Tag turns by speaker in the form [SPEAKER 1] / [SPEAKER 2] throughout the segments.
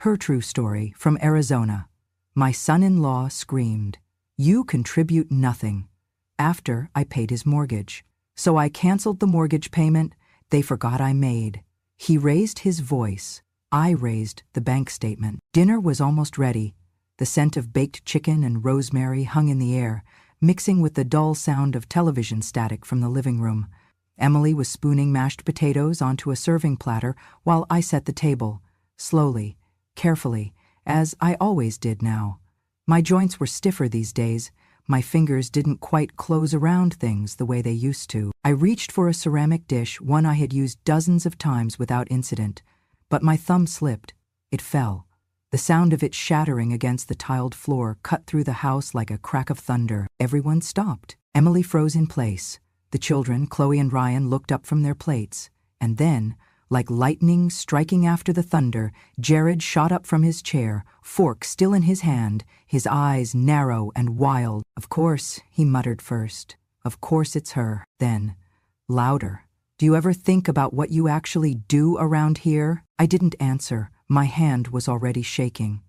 [SPEAKER 1] Her true story from Arizona. My son-in-law screamed, "You contribute nothing," after I paid his mortgage. So I canceled the mortgage payment they forgot I made. He raised his voice. I raised the bank statement. Dinner was almost ready. The scent of baked chicken and rosemary hung in the air, mixing with the dull sound of television static from the living room. Emily was spooning mashed potatoes onto a serving platter while I set the table, slowly, carefully, as I always did now. My joints were stiffer these days. My fingers didn't quite close around things the way they used to. I reached for a ceramic dish, one I had used dozens of times without incident, but my thumb slipped. It fell. The sound of it shattering against the tiled floor cut through the house like a crack of thunder. Everyone stopped. Emily froze in place. The children, Chloe and Ryan, looked up from their plates. And then, like lightning striking after the thunder, Jared shot up from his chair, fork still in his hand, his eyes narrow and wild. "Of course," he muttered first. "Of course it's her." Then, louder, "Do you ever think about what you actually do around here?" I didn't answer. My hand was already shaking.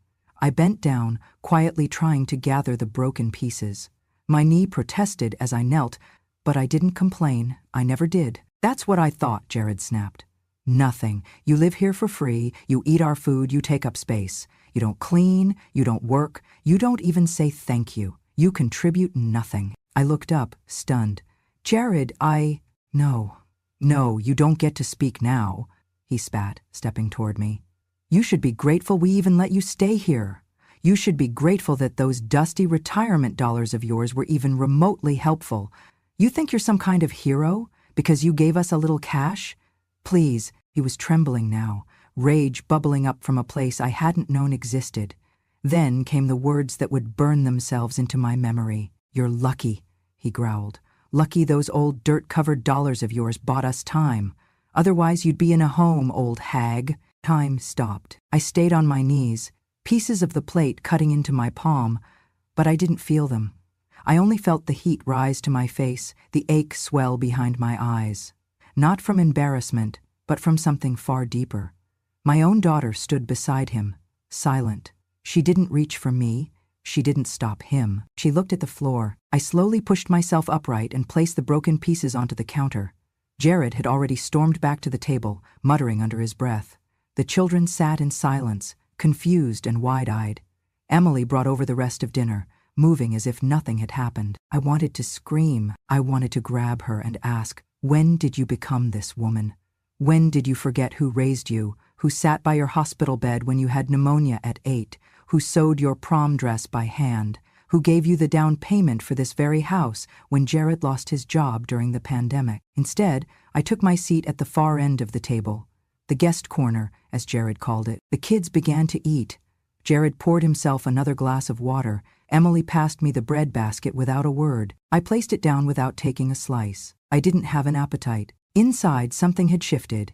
[SPEAKER 1] I bent down, quietly trying to gather the broken pieces. My knee protested as I knelt, but I didn't complain. I never did. "That's what I thought," Jared snapped. "Nothing. You live here for free, you eat our food, you take up space. You don't clean, you don't work, you don't even say thank you. You contribute nothing." I looked up, stunned. "Jared, No, you don't get to speak now," he spat, stepping toward me. "You should be grateful we even let you stay here. You should be grateful that those dusty retirement dollars of yours were even remotely helpful. You think you're some kind of hero because you gave us a little cash? Please." He was trembling now, rage bubbling up from a place I hadn't known existed. Then came the words that would burn themselves into my memory. "You're lucky," he growled. "Lucky those old dirt-covered dollars of yours bought us time. Otherwise you'd be in a home, old hag." Time stopped. I stayed on my knees, pieces of the plate cutting into my palm, but I didn't feel them. I only felt the heat rise to my face, the ache swell behind my eyes. Not from embarrassment, but from something far deeper. My own daughter stood beside him, silent. She didn't reach for me. She didn't stop him. She looked at the floor. I slowly pushed myself upright and placed the broken pieces onto the counter. Jared had already stormed back to the table, muttering under his breath. The children sat in silence, confused and wide-eyed. Emily brought over the rest of dinner, moving as if nothing had happened. I wanted to scream. I wanted to grab her and ask, "When did you become this woman? When did you forget who raised you, who sat by your hospital bed when you had pneumonia at 8, who sewed your prom dress by hand, who gave you the down payment for this very house when Jared lost his job during the pandemic?" Instead, I took my seat at the far end of the table, the guest corner, as Jared called it. The kids began to eat. Jared poured himself another glass of water. Emily passed me the bread basket without a word. I placed it down without taking a slice. I didn't have an appetite. Inside, something had shifted.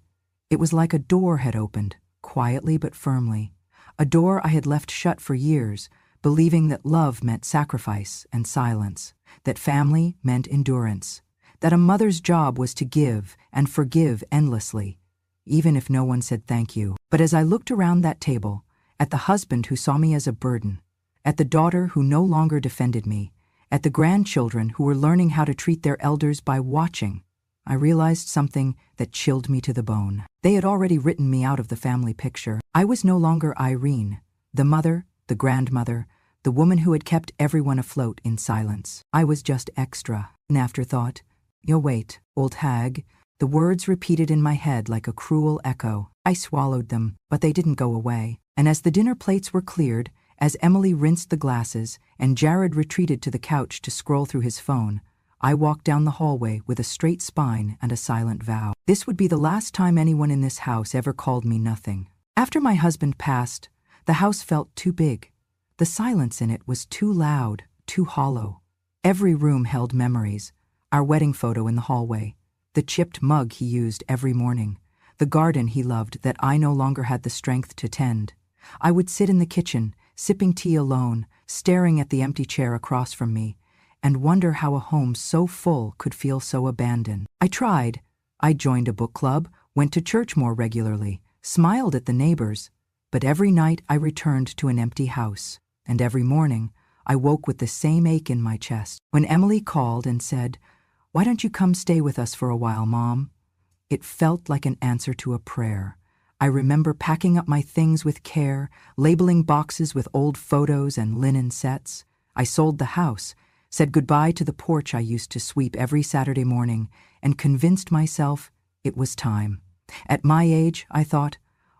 [SPEAKER 1] It was like a door had opened, quietly but firmly. A door I had left shut for years, believing that love meant sacrifice and silence, that family meant endurance, that a mother's job was to give and forgive endlessly, even if no one said thank you. But as I looked around that table, at the husband who saw me as a burden, at the daughter who no longer defended me, at the grandchildren who were learning how to treat their elders by watching, I realized something that chilled me to the bone. They had already written me out of the family picture. I was no longer Irene, the mother, the grandmother, the woman who had kept everyone afloat in silence. I was just extra, an afterthought. "You'll wait, old hag." The words repeated in my head like a cruel echo. I swallowed them, but they didn't go away. And as the dinner plates were cleared, as Emily rinsed the glasses and Jared retreated to the couch to scroll through his phone, I walked down the hallway with a straight spine and a silent vow. This would be the last time anyone in this house ever called me nothing. After my husband passed, the house felt too big. The silence in it was too loud, too hollow. Every room held memories. Our wedding photo in the hallway, the chipped mug he used every morning, the garden he loved that I no longer had the strength to tend. I would sit in the kitchen, sipping tea alone, staring at the empty chair across from me, and wonder how a home so full could feel so abandoned. I tried. I joined a book club, went to church more regularly, smiled at the neighbors, But every night I returned to an empty house, and every morning I woke with the same ache in my chest. When Emily called and said, "Why don't you come stay with us for a while, Mom?" It felt like an answer to a prayer. I remember packing up my things with care, labeling boxes with old photos and linen sets. I sold the house, said goodbye to the porch I used to sweep every Saturday morning, and convinced myself it was time. At my age, I thought,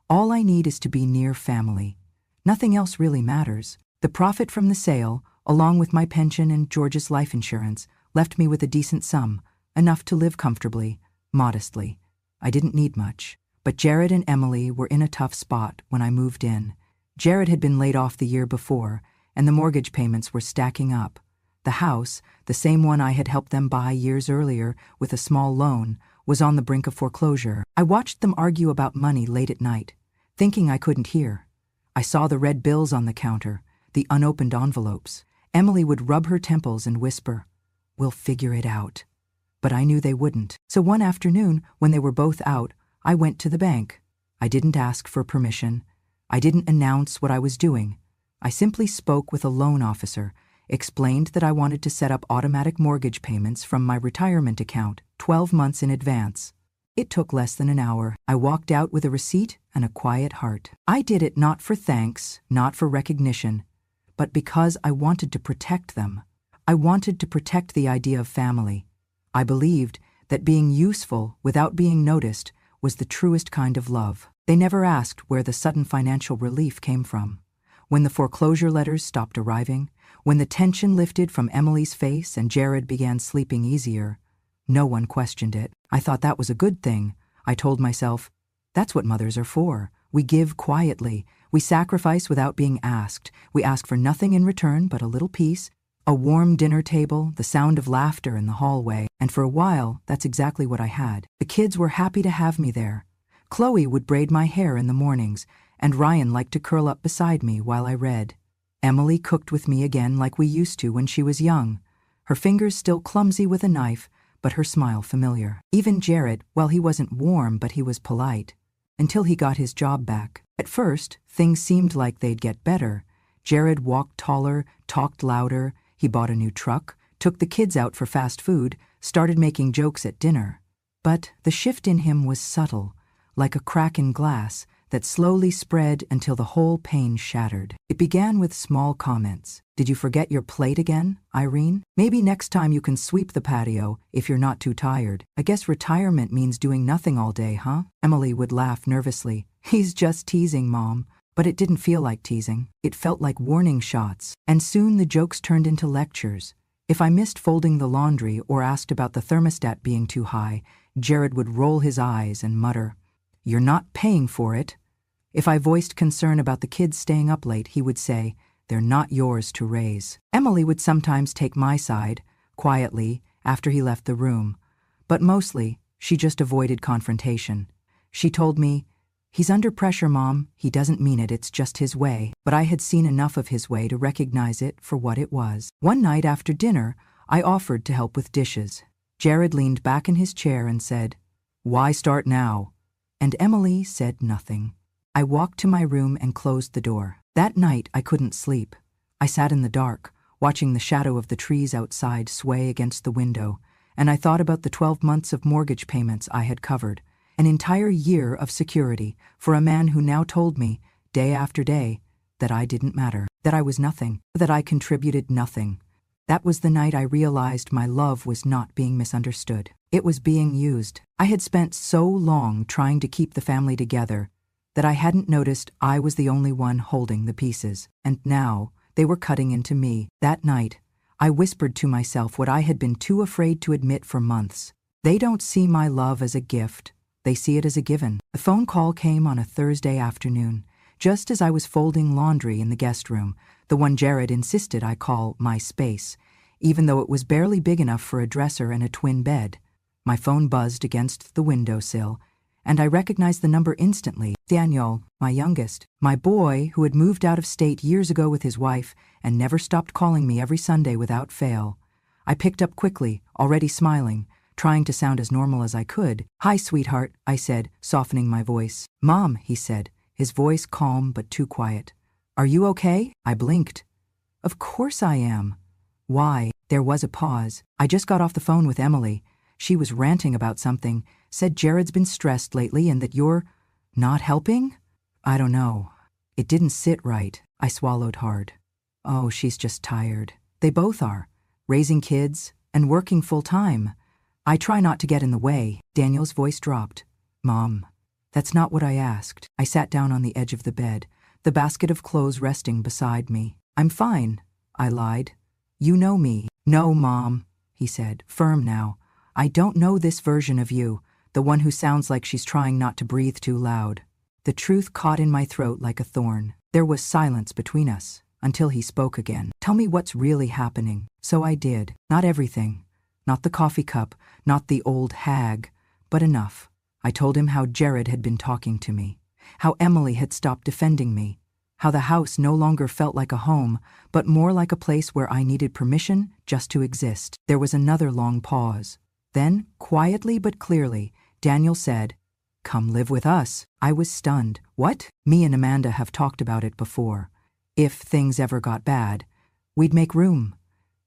[SPEAKER 1] all I need is to be near family. Nothing else really matters. The profit from the sale, along with my pension and George's life insurance, left me with a decent sum, enough to live comfortably, modestly. I didn't need much. But Jared and Emily were in a tough spot when I moved in. Jared had been laid off the year before, and the mortgage payments were stacking up. The house, the same one I had helped them buy years earlier with a small loan, was on the brink of foreclosure. I watched them argue about money late at night, thinking I couldn't hear. I saw the red bills on the counter, the unopened envelopes. Emily would rub her temples and whisper, "We'll figure it out." But I knew they wouldn't. So one afternoon, when they were both out, I went to the bank. I didn't ask for permission. I didn't announce what I was doing. I simply spoke with a loan officer, explained that I wanted to set up automatic mortgage payments from my retirement account 12 months in advance. It took less than an hour. I walked out with a receipt and a quiet heart. I did it not for thanks, not for recognition, but because I wanted to protect them. I wanted to protect the idea of family. I believed that being useful without being noticed was the truest kind of love. They never asked where the sudden financial relief came from. When the foreclosure letters stopped arriving, when the tension lifted from Emily's face and Jared began sleeping easier, no one questioned it. I thought that was a good thing. I told myself, that's what mothers are for. We give quietly. We sacrifice without being asked. We ask for nothing in return but a little peace, a warm dinner table, the sound of laughter in the hallway, and for a while, that's exactly what I had. The kids were happy to have me there. Chloe would braid my hair in the mornings, and Ryan liked to curl up beside me while I read. Emily cooked with me again like we used to when she was young, her fingers still clumsy with a knife, but her smile familiar. Even Jared, well, he wasn't warm, but he was polite, until he got his job back. At first, things seemed like they'd get better. Jared walked taller, talked louder. He bought a new truck, took the kids out for fast food, started making jokes at dinner. But the shift in him was subtle, like a crack in glass that slowly spread until the whole pane shattered. It began with small comments. "Did you forget your plate again, Irene? Maybe next time you can sweep the patio if you're not too tired. I guess retirement means doing nothing all day, huh?" Emily would laugh nervously. "He's just teasing, Mom." But it didn't feel like teasing. It felt like warning shots. And soon the jokes turned into lectures. If I missed folding the laundry or asked about the thermostat being too high, Jared would roll his eyes and mutter, "You're not paying for it." If I voiced concern about the kids staying up late, he would say, "They're not yours to raise." Emily would sometimes take my side, quietly, after he left the room. But mostly, she just avoided confrontation. She told me, "He's under pressure, Mom. He doesn't mean it, it's just his way." But I had seen enough of his way to recognize it for what it was. One night after dinner, I offered to help with dishes. Jared leaned back in his chair and said, "Why start now?" And Emily said nothing. I walked to my room and closed the door. That night, I couldn't sleep. I sat in the dark, watching the shadow of the trees outside sway against the window, and I thought about the 12 months of mortgage payments I had covered. An entire year of security for a man who now told me, day after day, that I didn't matter, that I was nothing, that I contributed nothing. That was the night I realized my love was not being misunderstood. It was being used. I had spent so long trying to keep the family together that I hadn't noticed I was the only one holding the pieces. And now, they were cutting into me. That night, I whispered to myself what I had been too afraid to admit for months. They don't see my love as a gift. They see it as a given. The phone call came on a Thursday afternoon, just as I was folding laundry in the guest room, the one Jared insisted I call my space, even though it was barely big enough for a dresser and a twin bed. My phone buzzed against the windowsill, and I recognized the number instantly. Daniel, my youngest, my boy who had moved out of state years ago with his wife and never stopped calling me every Sunday without fail. I picked up quickly, already smiling, trying to sound as normal as I could. "Hi, sweetheart," I said, softening my voice. "Mom," he said, his voice calm but too quiet. "Are you okay?" I blinked. "Of course I am." "Why?" There was a pause. "I just got off the phone with Emily. She was ranting about something, said Jared's been stressed lately and that you're not helping?" "I don't know. It didn't sit right." I swallowed hard. "Oh, she's just tired. They both are. Raising kids and working full-time. I try not to get in the way." Daniel's voice dropped. "Mom, that's not what I asked." I sat down on the edge of the bed, the basket of clothes resting beside me. "I'm fine," I lied. "You know me." "No, Mom," he said, firm now. "I don't know this version of you, the one who sounds like she's trying not to breathe too loud." The truth caught in my throat like a thorn. There was silence between us, until he spoke again. "Tell me what's really happening." So I did. Not everything. Not the coffee cup, not the old hag, but enough. I told him how Jared had been talking to me, how Emily had stopped defending me, how the house no longer felt like a home, but more like a place where I needed permission just to exist. There was another long pause. Then, quietly but clearly, Daniel said, "Come live with us." I was stunned. "What?" "Me and Amanda have talked about it before. If things ever got bad, we'd make room.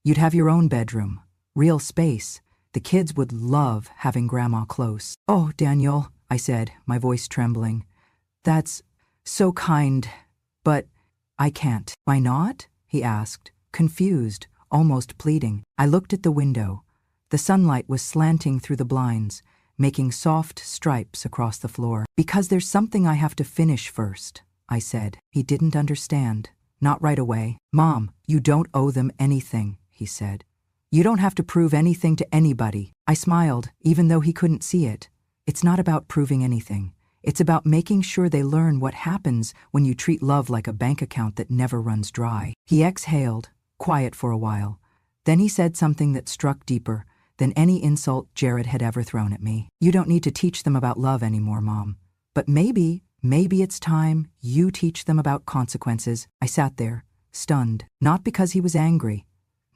[SPEAKER 1] You'd have your own bedroom, real space. The kids would love having Grandma close." "Oh, Daniel," I said, my voice trembling. "That's so kind, but I can't." "Why not?" he asked, confused, almost pleading. I looked at the window. The sunlight was slanting through the blinds, making soft stripes across the floor. "Because there's something I have to finish first," I said. He didn't understand. Not right away. "Mom, you don't owe them anything," he said. "You don't have to prove anything to anybody." I smiled, even though he couldn't see it. "It's not about proving anything. It's about making sure they learn what happens when you treat love like a bank account that never runs dry." He exhaled, quiet for a while. Then he said something that struck deeper than any insult Jared had ever thrown at me. "You don't need to teach them about love anymore, Mom. But maybe it's time you teach them about consequences." I sat there, stunned, not because he was angry,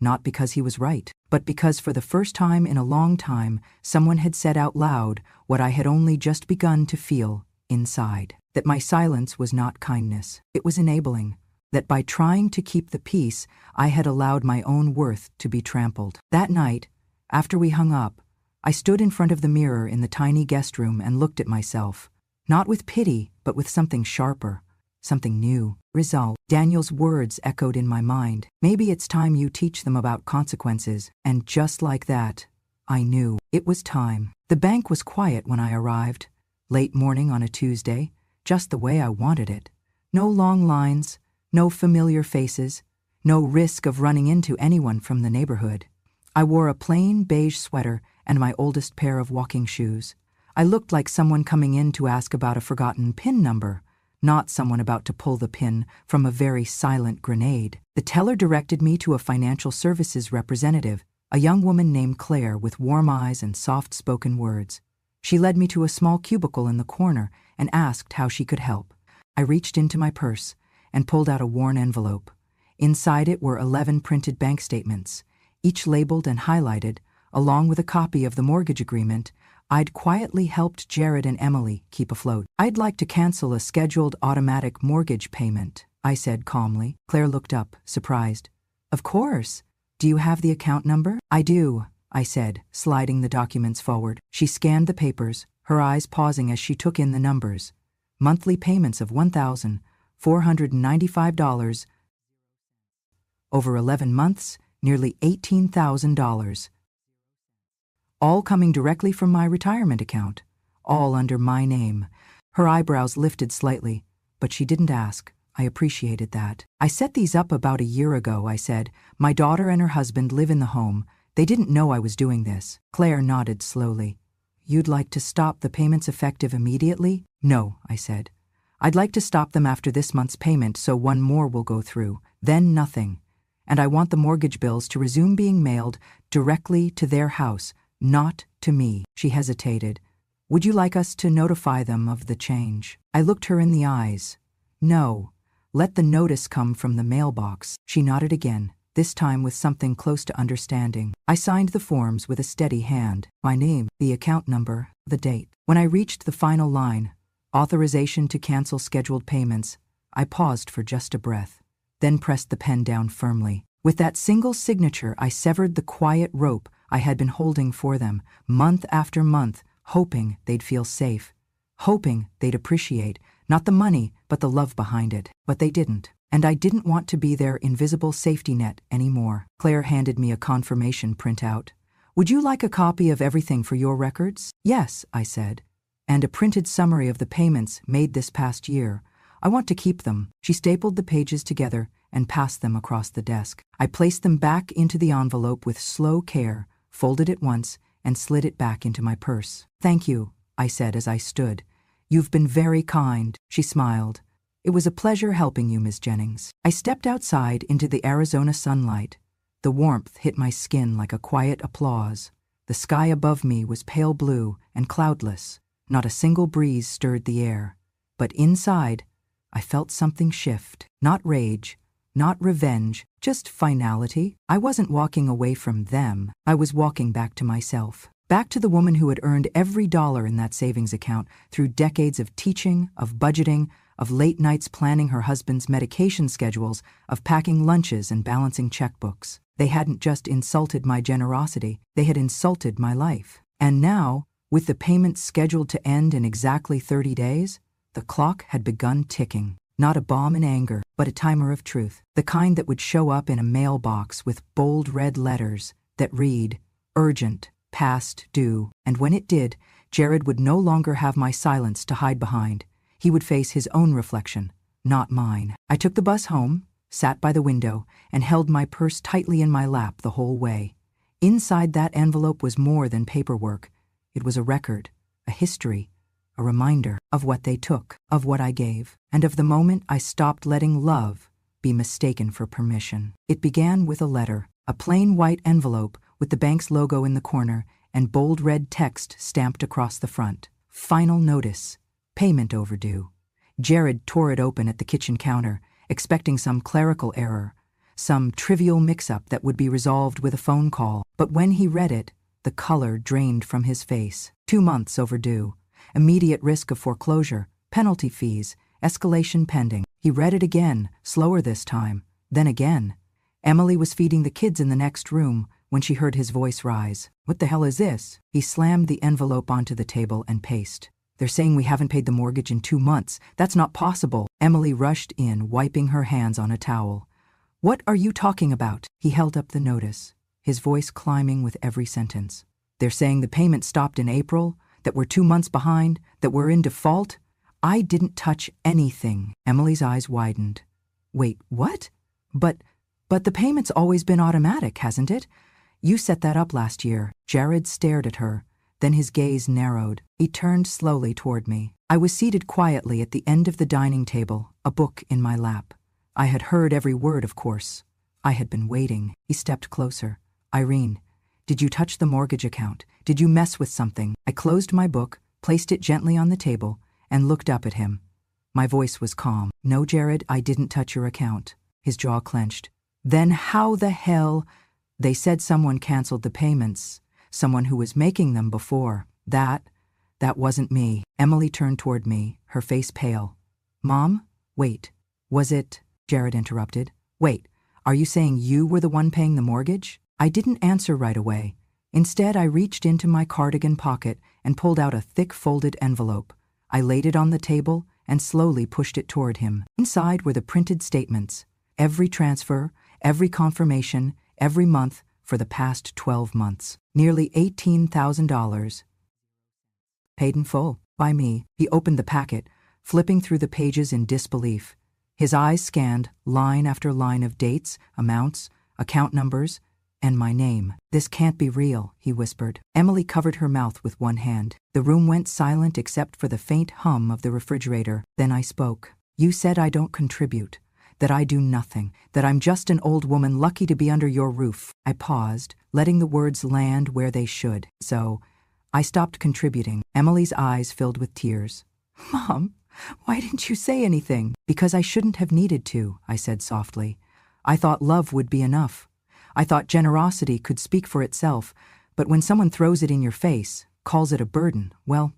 [SPEAKER 1] not because he was right, but because for the first time in a long time, someone had said out loud what I had only just begun to feel inside. That my silence was not kindness. It was enabling. That by trying to keep the peace, I had allowed my own worth to be trampled. That night, after we hung up, I stood in front of the mirror in the tiny guest room and looked at myself. Not with pity, but with something sharper, something new. Resolve. Daniel's words echoed in my mind. "Maybe it's time you teach them about consequences." And just like that, I knew it was time. The bank was quiet when I arrived. Late morning on a Tuesday, just the way I wanted it. No long lines, no familiar faces, no risk of running into anyone from the neighborhood. I wore a plain beige sweater and my oldest pair of walking shoes. I looked like someone coming in to ask about a forgotten PIN number, not someone about to pull the pin from a very silent grenade. The teller directed me to a financial services representative, a young woman named Claire with warm eyes and soft-spoken words. She led me to a small cubicle in the corner and asked how she could help. I reached into my purse and pulled out a worn envelope. Inside it were 11 printed bank statements, each labeled and highlighted, along with a copy of the mortgage agreement I'd quietly helped Jared and Emily keep afloat. "I'd like to cancel a scheduled automatic mortgage payment," I said calmly. Claire looked up, surprised. "Of course. Do you have the account number?" "I do," I said, sliding the documents forward. She scanned the papers, her eyes pausing as she took in the numbers. Monthly payments of $1,495. Over 11 months, nearly $18,000. All coming directly from my retirement account, all under my name. Her eyebrows lifted slightly, but she didn't ask. I appreciated that. "I set these up about a year ago," I said. "My daughter and her husband live in the home. They didn't know I was doing this." Claire nodded slowly. "You'd like to stop the payments effective immediately?" "No," I said. "I'd like to stop them after this month's payment so one more will go through, then nothing. And I want the mortgage bills to resume being mailed directly to their house, not to me." She hesitated. "Would you like us to notify them of the change?" I looked her in the eyes. "No. Let the notice come from the mailbox." She nodded again, this time with something close to understanding. I signed the forms with a steady hand. My name, the account number, the date. When I reached the final line, Authorization to cancel scheduled payments. I paused for just a breath, then pressed the pen down firmly. With that single signature, I severed the quiet rope I had been holding for them, month after month, hoping they'd feel safe, hoping they'd appreciate, not the money, but the love behind it. But they didn't. And I didn't want to be their invisible safety net anymore. Claire handed me a confirmation printout. Would you like a copy of everything for your records? Yes, I said. And a printed summary of the payments made this past year. I want to keep them. She stapled the pages together and passed them across the desk. I placed them back into the envelope with slow care, folded it once, and slid it back into my purse. Thank you, I said as I stood. You've been very kind, she smiled. It was a pleasure helping you, Miss Jennings. I stepped outside into the Arizona sunlight. The warmth hit my skin like a quiet applause. The sky above me was pale blue and cloudless. Not a single breeze stirred the air. But inside, I felt something shift. Not rage, not revenge, just finality. I wasn't walking away from them. I was walking back to myself. Back to the woman who had earned every dollar in that savings account through decades of teaching, of budgeting, of late nights planning her husband's medication schedules, of packing lunches and balancing checkbooks. They hadn't just insulted my generosity, they had insulted my life. And now, with the payments scheduled to end in exactly 30 days, the clock had begun ticking. Not a bomb in anger, but a timer of truth. The kind that would show up in a mailbox with bold red letters that read, urgent, past due. And when it did, Jared would no longer have my silence to hide behind. He would face his own reflection, not mine. I took the bus home, sat by the window, and held my purse tightly in my lap the whole way. Inside that envelope was more than paperwork. It was a record, a history, a reminder of what they took, of what I gave, and of the moment I stopped letting love be mistaken for permission. It began with a letter, a plain white envelope with the bank's logo in the corner and bold red text stamped across the front. Final notice. Payment overdue. Jared tore it open at the kitchen counter, expecting some clerical error, some trivial mix-up that would be resolved with a phone call. But when he read it, the color drained from his face. 2 months overdue. Immediate risk of foreclosure, penalty fees, escalation pending. He read it again, slower this time, then again. Emily was feeding the kids in the next room when she heard his voice rise. What the hell is this? He slammed the envelope onto the table and paced. They're saying we haven't paid the mortgage in 2 months. That's not possible. Emily rushed in, wiping her hands on a towel. What are you talking about? He held up the notice, his voice climbing with every sentence. They're saying the payment stopped in April, that we're 2 months behind, that we're in default. I didn't touch anything. Emily's eyes widened. Wait, what? But the payment's always been automatic, hasn't it? You set that up last year. Jared stared at her. Then his gaze narrowed. He turned slowly toward me. I was seated quietly at the end of the dining table, a book in my lap. I had heard every word, of course. I had been waiting. He stepped closer. Irene, did you touch the mortgage account? Did you mess with something? I closed my book, placed it gently on the table, and looked up at him. My voice was calm. No, Jared, I didn't touch your account. His jaw clenched. Then how the hell? They said someone canceled the payments. Someone who was making them before. That wasn't me. Emily turned toward me, her face pale. Mom? Wait. Was it? Jared interrupted. Wait, are you saying you were the one paying the mortgage? I didn't answer right away. Instead, I reached into my cardigan pocket and pulled out a thick folded envelope. I laid it on the table and slowly pushed it toward him. Inside were the printed statements. Every transfer, every confirmation, every month for the past 12 months. Nearly $18,000. Paid in full. By me. He opened the packet, flipping through the pages in disbelief. His eyes scanned line after line of dates, amounts, account numbers, and my name. This can't be real, he whispered. Emily covered her mouth with one hand. The room went silent except for the faint hum of the refrigerator. Then I spoke. You said I don't contribute, that I do nothing, that I'm just an old woman lucky to be under your roof. I paused, letting the words land where they should. So, I stopped contributing. Emily's eyes filled with tears. Mom, why didn't you say anything? Because I shouldn't have needed to, I said softly. I thought love would be enough. I thought generosity could speak for itself, but when someone throws it in your face, calls it a burden, well,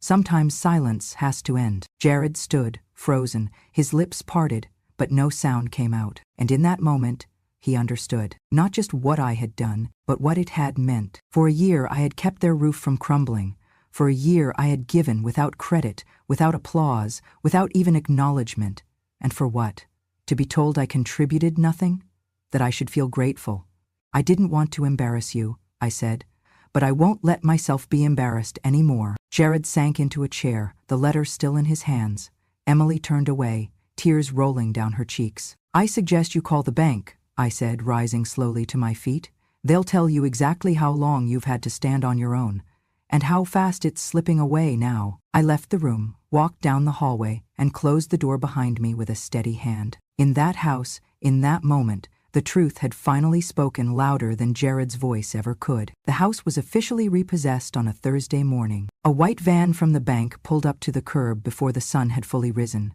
[SPEAKER 1] Sometimes silence has to end. Jared stood, frozen, his lips parted, but no sound came out. And in that moment, he understood. Not just what I had done, but what it had meant. For a year I had kept their roof from crumbling. For a year I had given without credit, without applause, without even acknowledgement. And for what? To be told I contributed nothing? That I should feel grateful. I didn't want to embarrass you, I said, but I won't let myself be embarrassed anymore. Jared sank into a chair, the letter still in his hands. Emily turned away, tears rolling down her cheeks. I suggest you call the bank, I said, rising slowly to my feet. They'll tell you exactly how long you've had to stand on your own, and how fast it's slipping away now. I left the room, walked down the hallway, and closed the door behind me with a steady hand. In that house, in that moment, the truth had finally spoken louder than Jared's voice ever could. The house was officially repossessed on a Thursday morning. A white van from the bank pulled up to the curb before the sun had fully risen.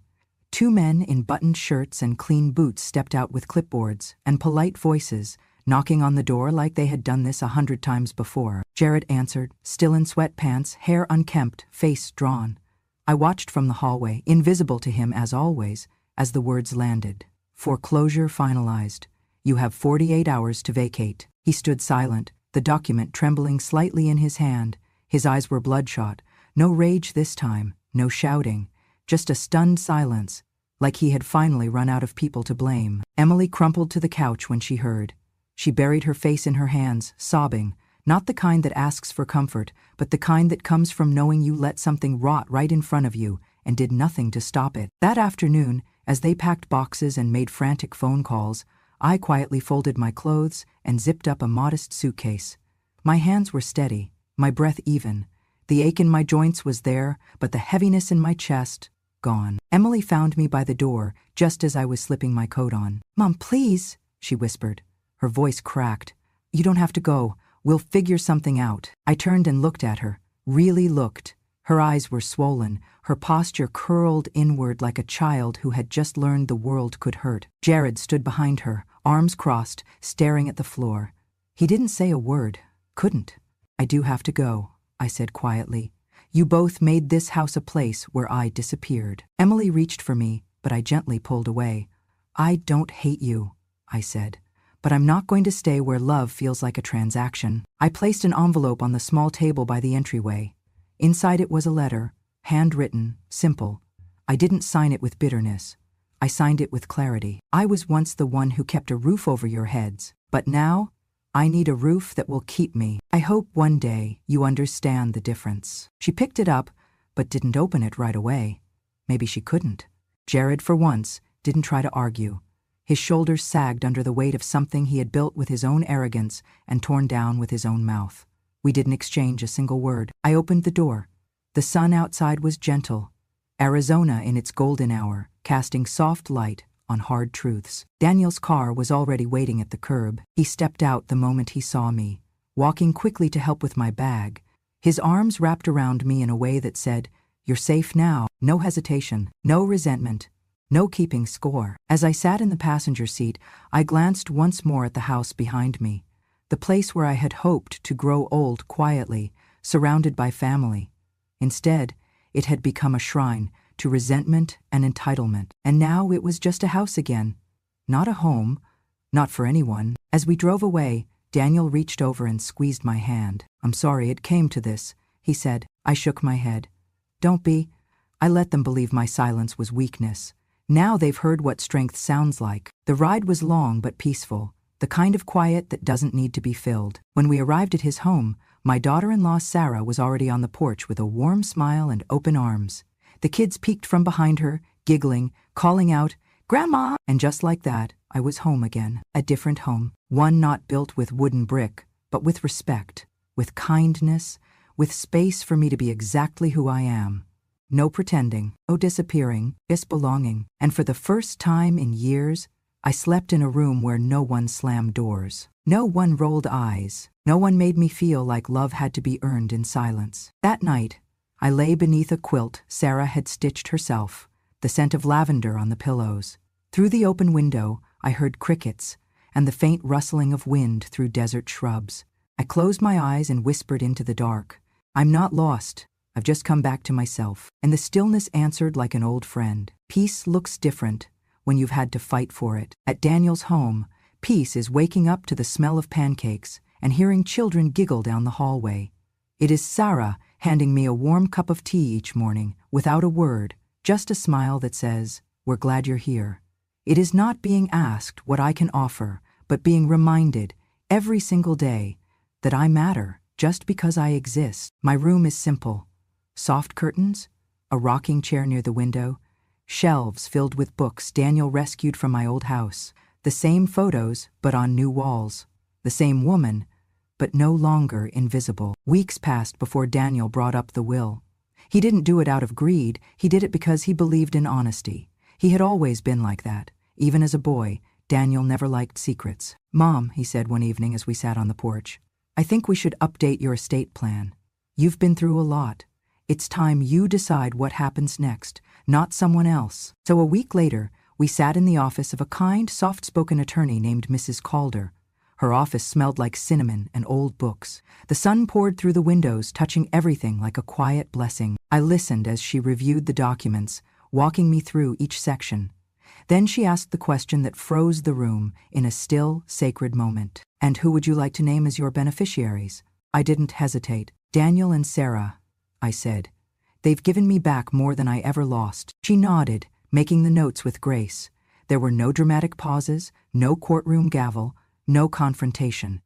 [SPEAKER 1] Two men in buttoned shirts and clean boots stepped out with clipboards and polite voices, knocking on the door like they had done this 100 times before. Jared answered, still in sweatpants, hair unkempt, face drawn. I watched from the hallway, invisible to him as always, as the words landed. Foreclosure finalized. You have 48 hours to vacate. He stood silent, the document trembling slightly in his hand. His eyes were bloodshot. No rage this time, no shouting, just a stunned silence, like he had finally run out of people to blame. Emily crumpled to the couch when she heard. She buried her face in her hands, sobbing, not the kind that asks for comfort, but the kind that comes from knowing you let something rot right in front of you and did nothing to stop it. That afternoon, as they packed boxes and made frantic phone calls, I quietly folded my clothes and zipped up a modest suitcase. My hands were steady, my breath even. The ache in my joints was there, but the heaviness in my chest, gone. Emily found me by the door, just as I was slipping my coat on. "Mom, please," she whispered. Her voice cracked. "You don't have to go. We'll figure something out." I turned and looked at her, really looked. Her eyes were swollen, her posture curled inward like a child who had just learned the world could hurt. Jared stood behind her, arms crossed, staring at the floor. He didn't say a word, couldn't. "I do have to go," I said quietly. "You both made this house a place where I disappeared." Emily reached for me, but I gently pulled away. "I don't hate you," I said, "but I'm not going to stay where love feels like a transaction." I placed an envelope on the small table by the entryway. Inside it was a letter, handwritten, simple. I didn't sign it with bitterness. I signed it with clarity. "I was once the one who kept a roof over your heads, but now I need a roof that will keep me. I hope one day you understand the difference." She picked it up, but didn't open it right away. Maybe she couldn't. Jared, for once, didn't try to argue. His shoulders sagged under the weight of something he had built with his own arrogance and torn down with his own mouth. We didn't exchange a single word. I opened the door. The sun outside was gentle, Arizona in its golden hour, casting soft light on hard truths. Daniel's car was already waiting at the curb. He stepped out the moment he saw me, walking quickly to help with my bag. His arms wrapped around me in a way that said, "You're safe now." No hesitation, no resentment, no keeping score. As I sat in the passenger seat, I glanced once more at the house behind me, the place where I had hoped to grow old quietly, surrounded by family. Instead, it had become a shrine to resentment and entitlement. And now it was just a house again, not a home, not for anyone. As we drove away, Daniel reached over and squeezed my hand. "I'm sorry it came to this," he said. I shook my head. "Don't be." I let them believe my silence was weakness. Now they've heard what strength sounds like. The ride was long but peaceful, the kind of quiet that doesn't need to be filled. When we arrived at his home, my daughter-in-law Sarah was already on the porch with a warm smile and open arms. The kids peeked from behind her, giggling, calling out, "Grandma!" And just like that, I was home again. A different home. One not built with wooden brick, but with respect, with kindness, with space for me to be exactly who I am. No pretending, no disappearing, just belonging. And for the first time in years, I slept in a room where no one slammed doors. No one rolled eyes. No one made me feel like love had to be earned in silence. That night, I lay beneath a quilt Sarah had stitched herself, the scent of lavender on the pillows. Through the open window, I heard crickets and the faint rustling of wind through desert shrubs. I closed my eyes and whispered into the dark. "I'm not lost. I've just come back to myself. And the stillness answered like an old friend. Peace looks different when you've had to fight for it. At Daniel's home, peace is waking up to the smell of pancakes and hearing children giggle down the hallway. It is Sarah handing me a warm cup of tea each morning, without a word, just a smile that says, "We're glad you're here." It is not being asked what I can offer, but being reminded every single day that I matter just because I exist. My room is simple. Soft curtains, a rocking chair near the window, shelves filled with books Daniel rescued from my old house, the same photos but on new walls, the same woman but no longer invisible. Weeks passed before Daniel brought up the will. He didn't do it out of greed, he did it because he believed in honesty. He had always been like that. Even as a boy, Daniel never liked secrets. "Mom," he said one evening as we sat on the porch, "I think we should update your estate plan. You've been through a lot. It's time you decide what happens next, not someone else." So a week later, we sat in the office of a kind, soft-spoken attorney named Mrs. Calder. Her office smelled like cinnamon and old books. The sun poured through the windows, touching everything like a quiet blessing. I listened as she reviewed the documents, walking me through each section. Then she asked the question that froze the room in a still, sacred moment. "And who would you like to name as your beneficiaries?" I didn't hesitate. "Daniel and Sarah," I said. "They've given me back more than I ever lost." She nodded, making the notes with grace. There were no dramatic pauses, no courtroom gavel, no confrontation.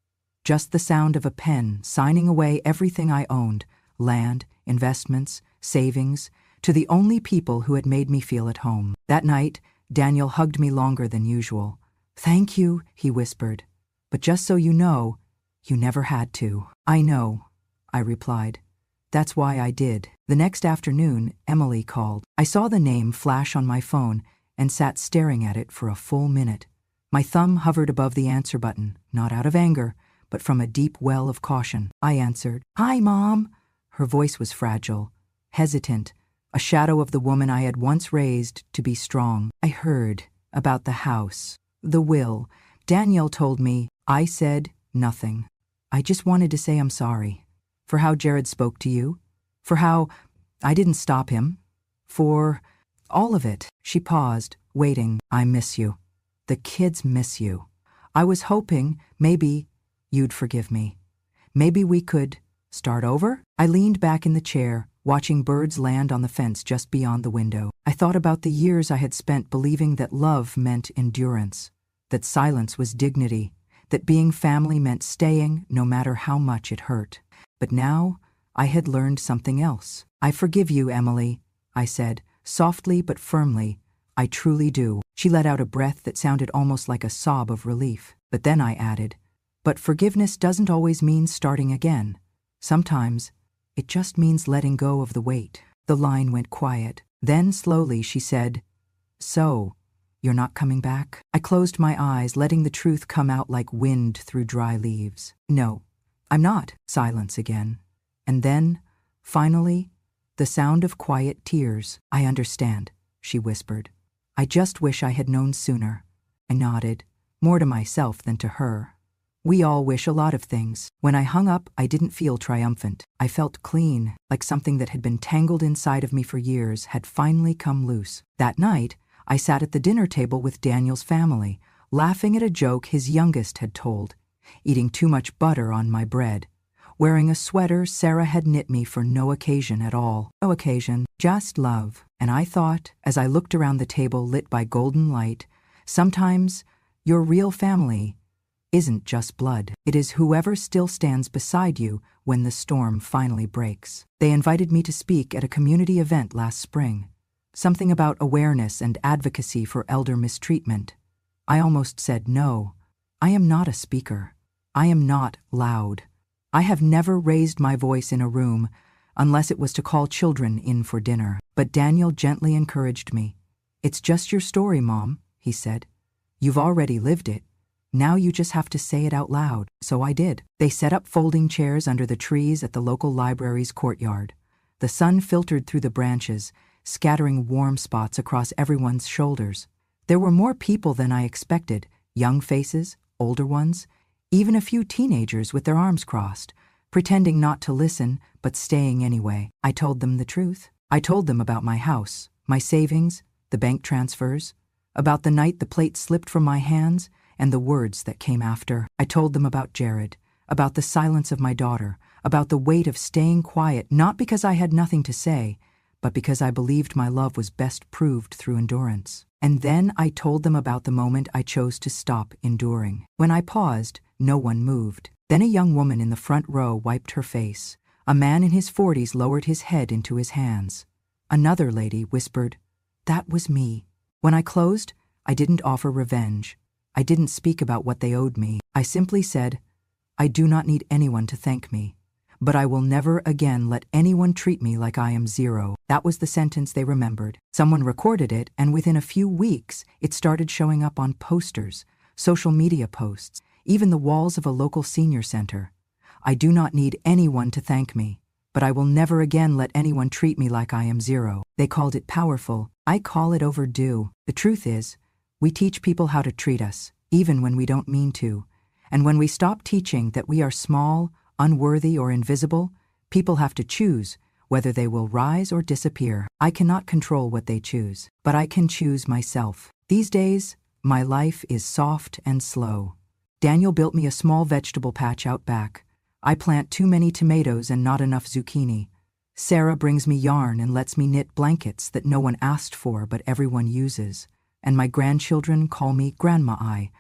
[SPEAKER 1] Just the sound of a pen signing away everything I owned, land, investments, savings, to the only people who had made me feel at home. That night, Daniel hugged me longer than usual. "Thank you," he whispered. "But just so you know, you never had to." "I know," I replied. "That's why I did." The next afternoon, Emily called. I saw the name flash on my phone and sat staring at it for a full minute. My thumb hovered above the answer button, not out of anger, but from a deep well of caution. I answered. "Hi, Mom." Her voice was fragile, hesitant, a shadow of the woman I had once raised to be strong. "I heard about the house, the will. Daniel told me." I said nothing. "I just wanted to say I'm sorry. For how Jared spoke to you. For how I didn't stop him. For all of it." She paused, waiting. "I miss you. The kids miss you. I was hoping maybe you'd forgive me. Maybe we could start over." I leaned back in the chair, watching birds land on the fence just beyond the window. I thought about the years I had spent believing that love meant endurance, that silence was dignity, that being family meant staying no matter how much it hurt. But now I had learned something else. "I forgive you, Emily," I said, softly but firmly. "I truly do." She let out a breath that sounded almost like a sob of relief. But then I added, "But forgiveness doesn't always mean starting again. Sometimes it just means letting go of the weight." The line went quiet. Then slowly she said, "So, you're not coming back?" I closed my eyes, letting the truth come out like wind through dry leaves. "No, I'm not." Silence again. And then, finally, the sound of quiet tears. "I understand," she whispered. "I just wish I had known sooner." I nodded, more to myself than to her. We all wish a lot of things. When I hung up, I didn't feel triumphant. I felt clean, like something that had been tangled inside of me for years had finally come loose. That night, I sat at the dinner table with Daniel's family, laughing at a joke his youngest had told, eating too much butter on my bread, wearing a sweater Sarah had knit me for no occasion at all. No occasion, just love. And I thought, as I looked around the table lit by golden light, sometimes your real family isn't just blood. It is whoever still stands beside you when the storm finally breaks. They invited me to speak at a community event last spring. Something about awareness and advocacy for elder mistreatment. I almost said no. I am not a speaker. I am not loud. I have never raised my voice in a room unless it was to call children in for dinner. But Daniel gently encouraged me. "It's just your story, Mom," he said. "You've already lived it. Now you just have to say it out loud." So I did. They set up folding chairs under the trees at the local library's courtyard. The sun filtered through the branches, scattering warm spots across everyone's shoulders. There were more people than I expected, young faces, older ones, even a few teenagers with their arms crossed, pretending not to listen, but staying anyway. I told them the truth. I told them about my house, my savings, the bank transfers, about the night the plate slipped from my hands, and the words that came after. I told them about Jared, about the silence of my daughter, about the weight of staying quiet, not because I had nothing to say, but because I believed my love was best proved through endurance. And then I told them about the moment I chose to stop enduring. When I paused, no one moved. Then a young woman in the front row wiped her face. A man in his 40s lowered his head into his hands. Another lady whispered, "That was me." When I closed, I didn't offer revenge. I didn't speak about what they owed me. I simply said, "I do not need anyone to thank me, but I will never again let anyone treat me like I am zero." That was the sentence they remembered. Someone recorded it, and within a few weeks, it started showing up on posters, social media posts, even the walls of a local senior center. I do not need anyone to thank me, but I will never again let anyone treat me like I am zero. They called it powerful. I call it overdue. The truth is, we teach people how to treat us, even when we don't mean to. And when we stop teaching that we are small, unworthy, or invisible, people have to choose whether they will rise or disappear. I cannot control what they choose, but I can choose myself. These days, my life is soft and slow. Daniel built me a small vegetable patch out back. I plant too many tomatoes and not enough zucchini. Sarah brings me yarn and lets me knit blankets that no one asked for but everyone uses. And my grandchildren call me Grandma I,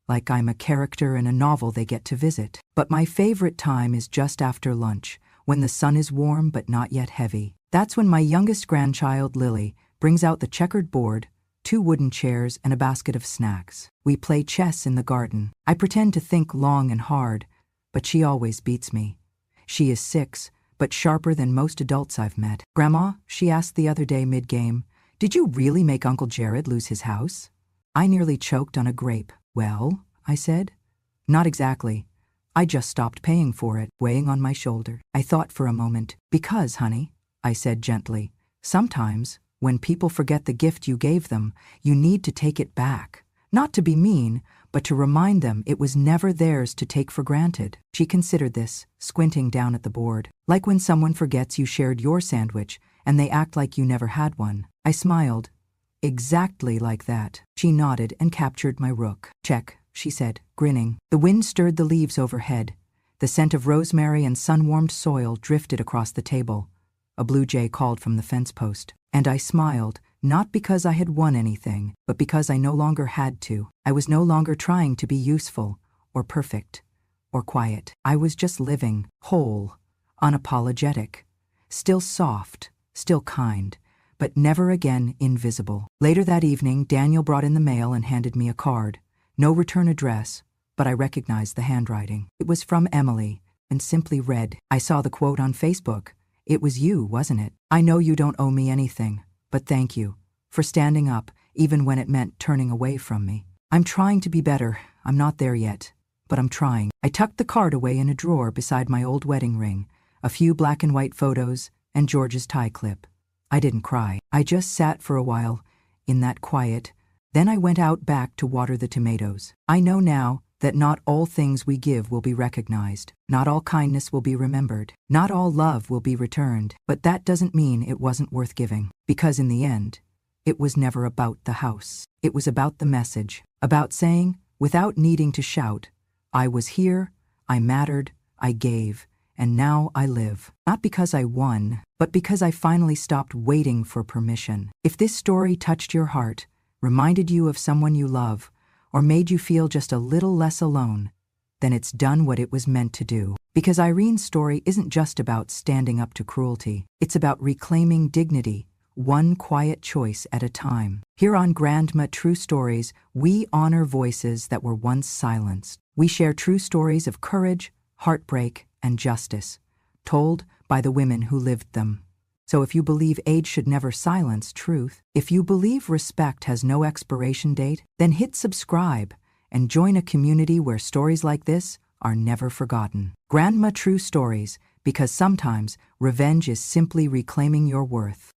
[SPEAKER 1] like I'm a character in a novel they get to visit. But my favorite time is just after lunch, when the sun is warm but not yet heavy. That's when my youngest grandchild, Lily, brings out the checkered board, 2 wooden chairs, and a basket of snacks. We play chess in the garden. I pretend to think long and hard, but she always beats me. She is 6, but sharper than most adults I've met. "Grandma," she asked the other day mid-game, "did you really make Uncle Jared lose his house?" I nearly choked on a grape. "Well," I said, "not exactly. I just stopped paying for it," weighing on my shoulder. I thought for a moment. "Because, honey," I said gently, "sometimes, when people forget the gift you gave them, you need to take it back. Not to be mean, but to remind them it was never theirs to take for granted." She considered this, squinting down at the board. "Like when someone forgets you shared your sandwich and they act like you never had one." I smiled. "Exactly like that." She nodded and captured my rook. "Check," she said, grinning. The wind stirred the leaves overhead. The scent of rosemary and sun-warmed soil drifted across the table. A blue jay called from the fence post. And I smiled, not because I had won anything, but because I no longer had to. I was no longer trying to be useful, or perfect, or quiet. I was just living, whole, unapologetic, still soft, still kind, but never again invisible. Later that evening, Daniel brought in the mail and handed me a card. No return address, but I recognized the handwriting. It was from Emily, and simply read, "I saw the quote on Facebook. It was you, wasn't it? I know you don't owe me anything, but thank you for standing up, even when it meant turning away from me. I'm trying to be better. I'm not there yet, but I'm trying." I tucked the card away in a drawer beside my old wedding ring, a few black and white photos, and George's tie clip. I didn't cry. I just sat for a while, in that quiet. Then I went out back to water the tomatoes. I know now that not all things we give will be recognized. Not all kindness will be remembered. Not all love will be returned. But that doesn't mean it wasn't worth giving. Because in the end, it was never about the house. It was about the message. About saying, without needing to shout, I was here, I mattered, I gave, and now I live. Not because I won, but because I finally stopped waiting for permission. If this story touched your heart, reminded you of someone you love, or made you feel just a little less alone, then it's done what it was meant to do. Because Irene's story isn't just about standing up to cruelty. It's about reclaiming dignity, one quiet choice at a time. Here on Grandma True Stories, we honor voices that were once silenced. We share true stories of courage, heartbreak, and justice, told by the women who lived them. So if you believe age should never silence truth, if you believe respect has no expiration date, then hit subscribe and join a community where stories like this are never forgotten. Grandma True Stories, because sometimes revenge is simply reclaiming your worth.